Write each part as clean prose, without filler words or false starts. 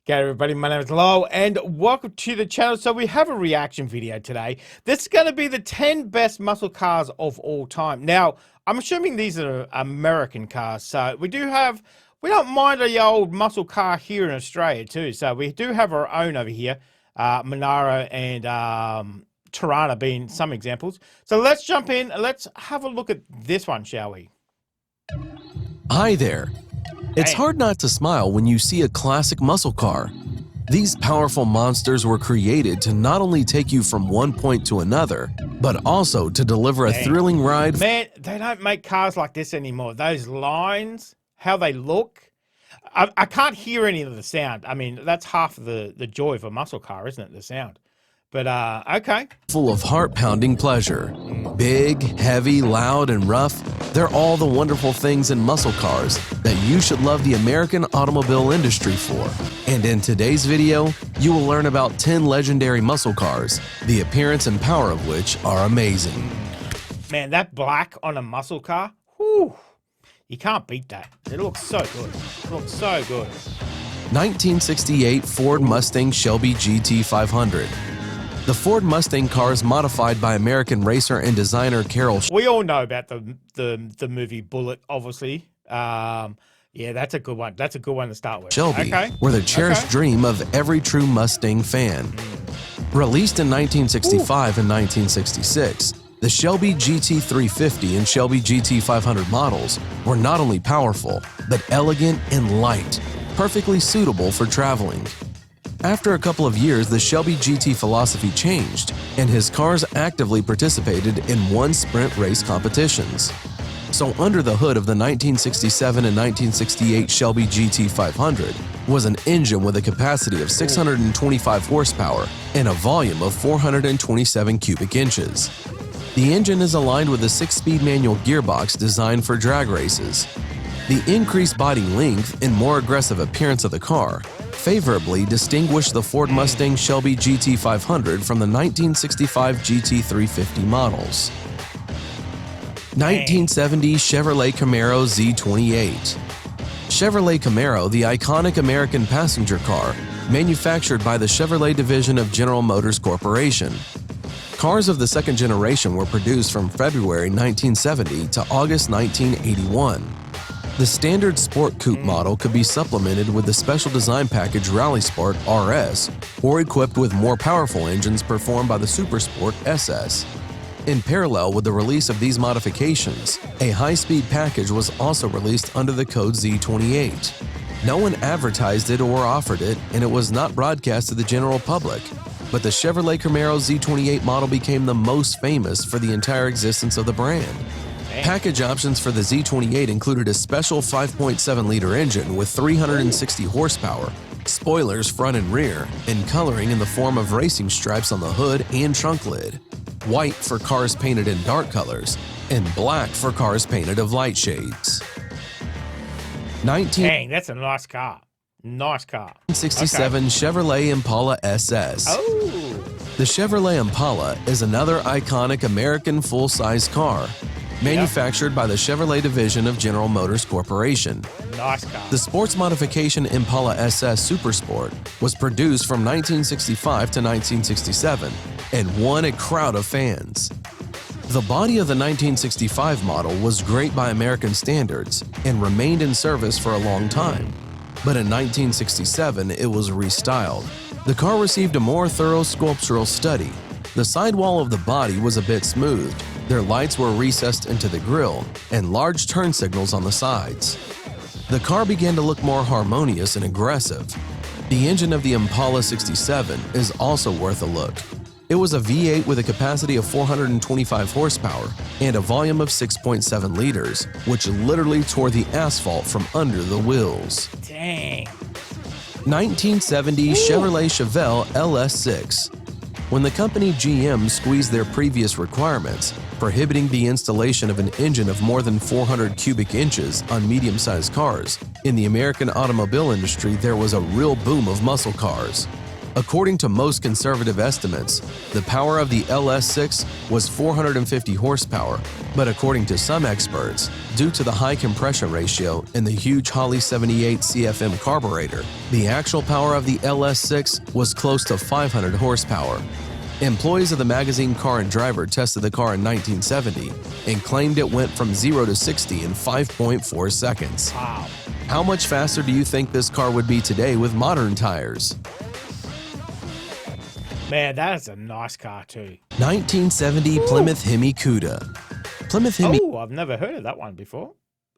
G'day everybody, my name is Lowell and welcome to the channel. So we have a reaction video today. This is going to be the 10 best muscle cars of all time. Now, I'm assuming these are American cars. So we don't mind the old muscle car here in Australia too. So we do have our own over here, Monaro and Tirana being some examples. So let's jump in and let's have a look at this one, shall we? Hi there. It's hard not to smile when you see a classic muscle car. These powerful monsters were created to not only take you from one point to another, but also to deliver a thrilling ride. Man, they don't make cars like this anymore. Those lines, how they look. I can't hear any of the sound. I mean, that's half the joy of a muscle car, isn't it? The sound. But, okay. Full of heart-pounding pleasure. Big, heavy, loud, and rough, they're all the wonderful things in muscle cars that you should love the American automobile industry for. And in today's video, you will learn about 10 legendary muscle cars, the appearance and power of which are amazing. Man, that black on a muscle car, whew, you can't beat that. It looks so good. It looks so good. 1968 Ford Mustang Shelby GT500. The Ford Mustang car is modified by American racer and designer Carroll. We all know about the movie Bullet, obviously. Yeah, that's a good one. That's a good one to start with. Shelby were the cherished dream of every true Mustang fan. Released in 1965 and 1966, the Shelby GT350 and Shelby GT500 models were not only powerful, but elegant and light, perfectly suitable for traveling. After a couple of years, the Shelby GT philosophy changed, and his cars actively participated in sprint race competitions. So under the hood of the 1967 and 1968 Shelby GT500 was an engine with a capacity of 625 horsepower and a volume of 427 cubic inches. The engine is aligned with a 6-speed manual gearbox designed for drag races. The increased body length and more aggressive appearance of the car favorably distinguished the Ford Mustang Shelby GT500 from the 1965 GT350 models. 1970 Chevrolet Camaro Z28. Chevrolet Camaro, the iconic American passenger car, manufactured by the Chevrolet division of General Motors Corporation. Cars of the second generation were produced from February 1970 to August 1981. The standard Sport Coupe model could be supplemented with the special design package Rally Sport RS or equipped with more powerful engines performed by the Super Sport SS. In parallel with the release of these modifications, a high-speed package was also released under the code Z28. No one advertised it or offered it, and it was not broadcast to the general public, but the Chevrolet Camaro Z28 model became the most famous for the entire existence of the brand. Package options for the Z28 included a special 5.7-liter engine with 360 horsepower, spoilers front and rear, and coloring in the form of racing stripes on the hood and trunk lid, white for cars painted in dark colors, and black for cars painted of light shades. Dang, that's a nice car. Nice car. 1967 Chevrolet Impala SS. Oh. The Chevrolet Impala is another iconic American full-size car, manufactured by the Chevrolet division of General Motors Corporation. Nice car. The sports modification Impala SS Super Sport was produced from 1965 to 1967 and won a crowd of fans. The body of the 1965 model was great by American standards and remained in service for a long time. But in 1967, it was restyled. The car received a more thorough sculptural study. The sidewall of the body was a bit smoothed. Their lights were recessed into the grille and large turn signals on the sides. The car began to look more harmonious and aggressive. The engine of the Impala 67 is also worth a look. It was a V8 with a capacity of 425 horsepower and a volume of 6.7 liters, which literally tore the asphalt from under the wheels. Dang. 1970 Chevrolet Chevelle LS6. When the company GM squeezed their previous requirements, prohibiting the installation of an engine of more than 400 cubic inches on medium-sized cars, in the American automobile industry there was a real boom of muscle cars. According to most conservative estimates, the power of the LS6 was 450 horsepower, but according to some experts, due to the high compression ratio and the huge Holley 78 CFM carburetor, the actual power of the LS6 was close to 500 horsepower. Employees of the magazine Car and Driver tested the car in 1970 and claimed it went from 0 to 60 in 5.4 seconds. Wow. How much faster do you think this car would be today with modern tires? Man, that is a nice car too. 1970 Plymouth Hemi Cuda. Plymouth Hemi Oh, I've never heard of that one before.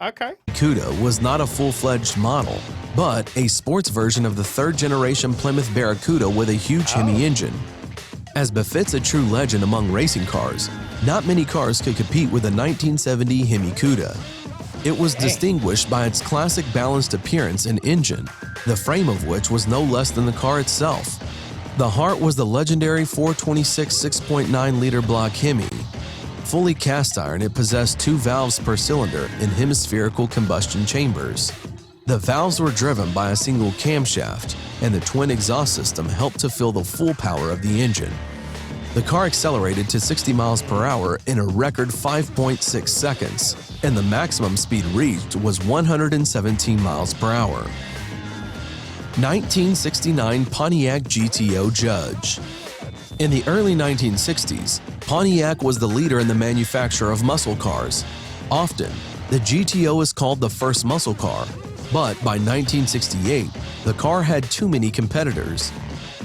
Okay. Cuda was not a full-fledged model, but a sports version of the third-generation Plymouth Barracuda with a huge Hemi engine. As befits a true legend among racing cars, not many cars could compete with the 1970 Hemi Cuda. It was distinguished by its classic balanced appearance and engine, the frame of which was no less than the car itself. The heart was the legendary 426 6.9-liter block Hemi. Fully cast iron, it possessed 2 valves per cylinder in hemispherical combustion chambers. The valves were driven by a single camshaft, and the twin exhaust system helped to fill the full power of the engine. The car accelerated to 60 miles per hour in a record 5.6 seconds, and the maximum speed reached was 117 miles per hour. 1969 Pontiac GTO Judge. In the early 1960s, Pontiac was the leader in the manufacture of muscle cars. Often, the GTO is called the first muscle car, but by 1968, the car had too many competitors.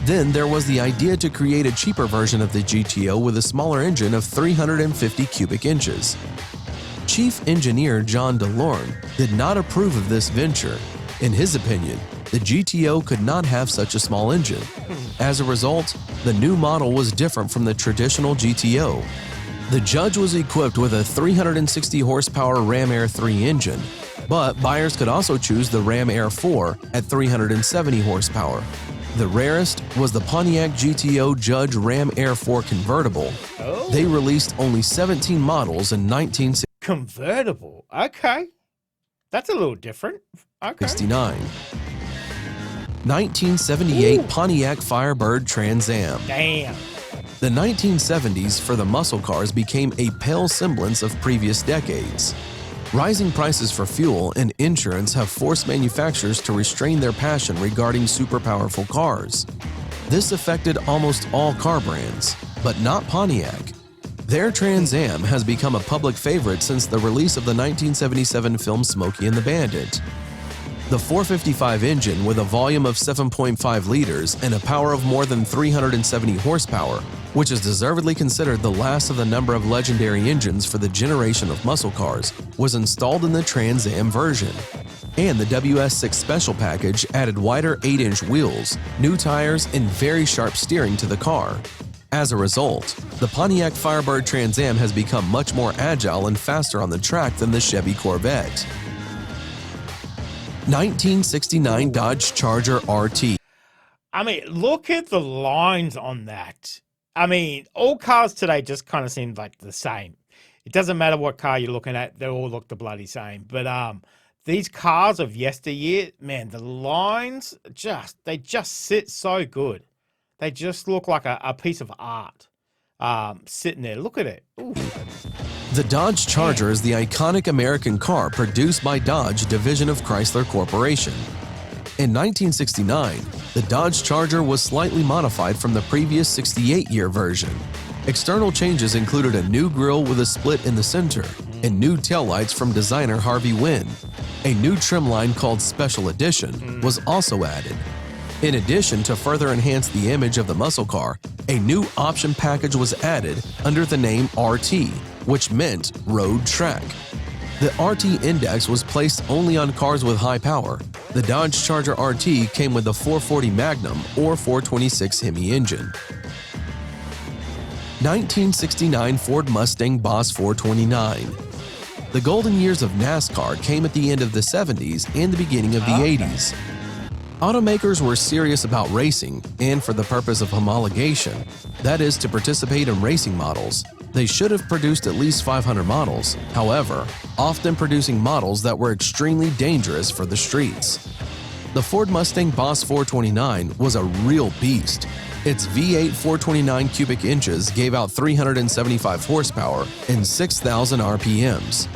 Then there was the idea to create a cheaper version of the GTO with a smaller engine of 350 cubic inches. Chief Engineer John DeLorme did not approve of this venture. In his opinion, the GTO could not have such a small engine. As a result, the new model was different from the traditional GTO. The Judge was equipped with a 360 horsepower Ram Air 3 engine, but buyers could also choose the Ram Air 4 at 370 horsepower. The rarest was the Pontiac GTO Judge Ram Air 4 convertible. Oh. They released only 17 models in 1969. Convertible. Okay. That's a little different. Okay. 1978 Pontiac Firebird Trans Am. Damn. The 1970s for the muscle cars became a pale semblance of previous decades. Rising prices for fuel and insurance have forced manufacturers to restrain their passion regarding super powerful cars. This affected almost all car brands, but not Pontiac. Their Trans Am has become a public favorite since the release of the 1977 film Smokey and the Bandit. The 455 engine with a volume of 7.5 liters and a power of more than 370 horsepower, which is deservedly considered the last of the number of legendary engines for the generation of muscle cars, was installed in the Trans Am version. And the WS6 Special Package added wider 8-inch wheels, new tires, and very sharp steering to the car. As a result, the Pontiac Firebird Trans Am has become much more agile and faster on the track than the Chevy Corvette. 1969 Dodge Charger RT. I mean, look at the lines on that. I mean, all cars today just kind of seem like the same. It doesn't matter what car you're looking at, they all look the bloody same. But these cars of yesteryear, man, the lines they just sit so good. They just look like a piece of art sitting there. Look at it. Ooh. The Dodge Charger is the iconic American car produced by Dodge division of Chrysler Corporation. In 1969, the Dodge Charger was slightly modified from the previous 68-year version. External changes included a new grille with a split in the center and new taillights from designer Harvey Wynn. A new trim line called Special Edition was also added. In addition, to further enhance the image of the muscle car, a new option package was added under the name RT, which meant Road Track. The RT index was placed only on cars with high power. The Dodge Charger RT came with the 440 Magnum or 426 Hemi engine. 1969 Ford Mustang Boss 429. The golden years of NASCAR came at the end of the 70s and the beginning of the 80s. Automakers were serious about racing, and for the purpose of homologation, that is to participate in racing models, they should have produced at least 500 models, however, often producing models that were extremely dangerous for the streets. The Ford Mustang Boss 429 was a real beast. Its V8 429 cubic inches gave out 375 horsepower and 6,000 RPMs.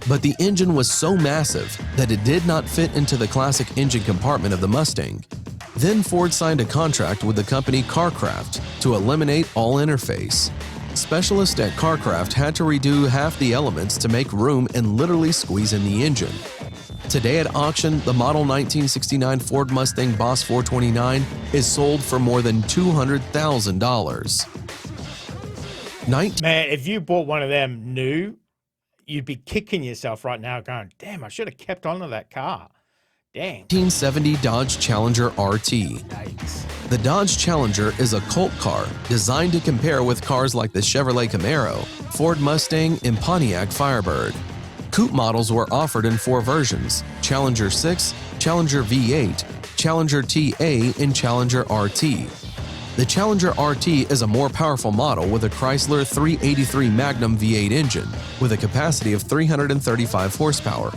But the engine was so massive that it did not fit into the classic engine compartment of the Mustang. Then Ford signed a contract with the company CarCraft to eliminate all interface. Specialists at CarCraft had to redo half the elements to make room and literally squeeze in the engine. Today at auction, the model 1969 Ford Mustang Boss 429 is sold for more than $200,000. Man, if you bought one of them new, you'd be kicking yourself right now going, damn, I should have kept on to that car. Dang. 1970 Dodge Challenger RT. Yikes. The Dodge Challenger is a cult car designed to compare with cars like the Chevrolet Camaro, Ford Mustang, and Pontiac Firebird. Coupe models were offered in 4 versions: Challenger 6, Challenger V8, Challenger TA, and Challenger RT. The Challenger RT is a more powerful model with a Chrysler 383 Magnum V8 engine with a capacity of 335 horsepower.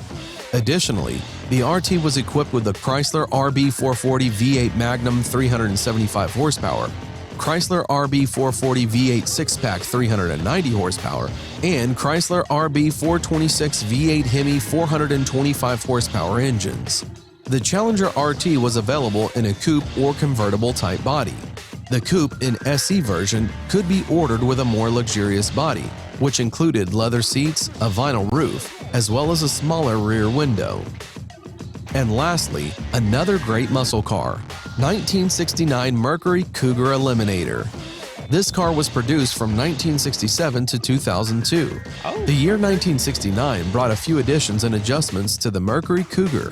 Additionally, the RT was equipped with the Chrysler RB440 V8 Magnum 375 horsepower, Chrysler RB440 V8 6-pack 390 horsepower, and Chrysler RB426 V8 Hemi 425 horsepower engines. The Challenger RT was available in a coupe or convertible type body. The coupe in SE version could be ordered with a more luxurious body, which included leather seats, a vinyl roof, as well as a smaller rear window. And lastly, another great muscle car, 1969 Mercury Cougar Eliminator. This car was produced from 1967 to 2002. The year 1969 brought a few additions and adjustments to the Mercury Cougar.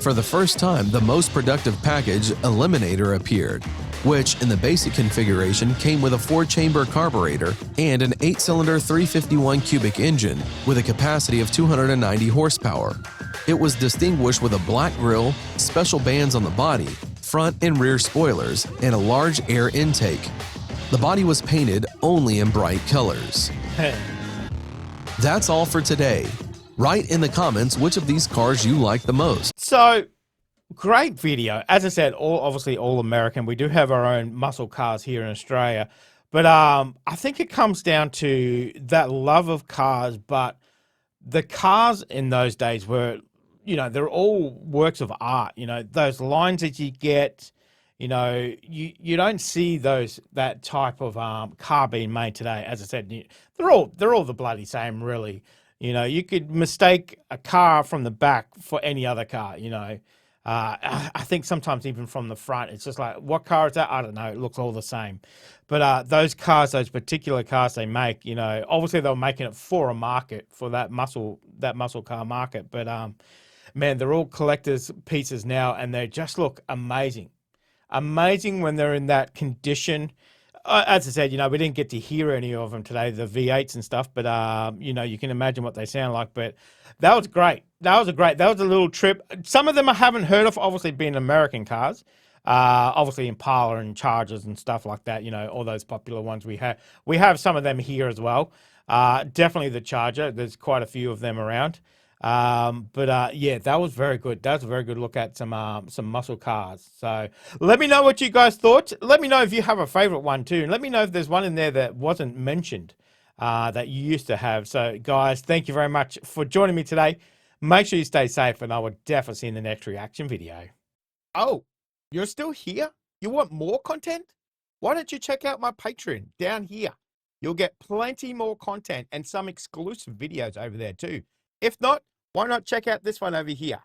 For the first time, the most productive package, Eliminator, appeared, which in the basic configuration came with a 4-chamber carburetor and an 8-cylinder 351 cubic engine with a capacity of 290 horsepower. It was distinguished with a black grille, special bands on the body, front and rear spoilers, and a large air intake. The body was painted only in bright colors. That's all for today. Write in the comments which of these cars you like the most. So, great video. As I said, obviously all American. We do have our own muscle cars here in Australia. But I think it comes down to that love of cars. But the cars in those days were, you know, they're all works of art. You know, those lines that you get, you know, you don't see that type of car being made today. As I said, they're all the bloody same, really. You know, you could mistake a car from the back for any other car, you know. I think sometimes even from the front, it's just like, what car is that? I don't know. It looks all the same. But those cars, those particular cars they make, you know, obviously they were making it for a market, for that muscle car market. But, man, they're all collector's pieces now, and they just look amazing. Amazing when they're in that condition. As I said, you know, we didn't get to hear any of them today, the V8s and stuff, but, you know, you can imagine what they sound like. But that was great. That was a little trip. Some of them I haven't heard of, obviously being American cars. Obviously Impala and Chargers and stuff like that, you know, all those popular ones we have. We have some of them here as well. Definitely the Charger. There's quite a few of them around. Yeah, that was very good. That was a very good look at some muscle cars. So let me know what you guys thought. Let me know if you have a favorite one too. And let me know if there's one in there that wasn't mentioned, that you used to have. So guys, thank you very much for joining me today. Make sure you stay safe, and I will definitely see you in the next reaction video. Oh, you're still here? You want more content? Why don't you check out my Patreon down here? You'll get plenty more content and some exclusive videos over there too. If not, why not check out this one over here?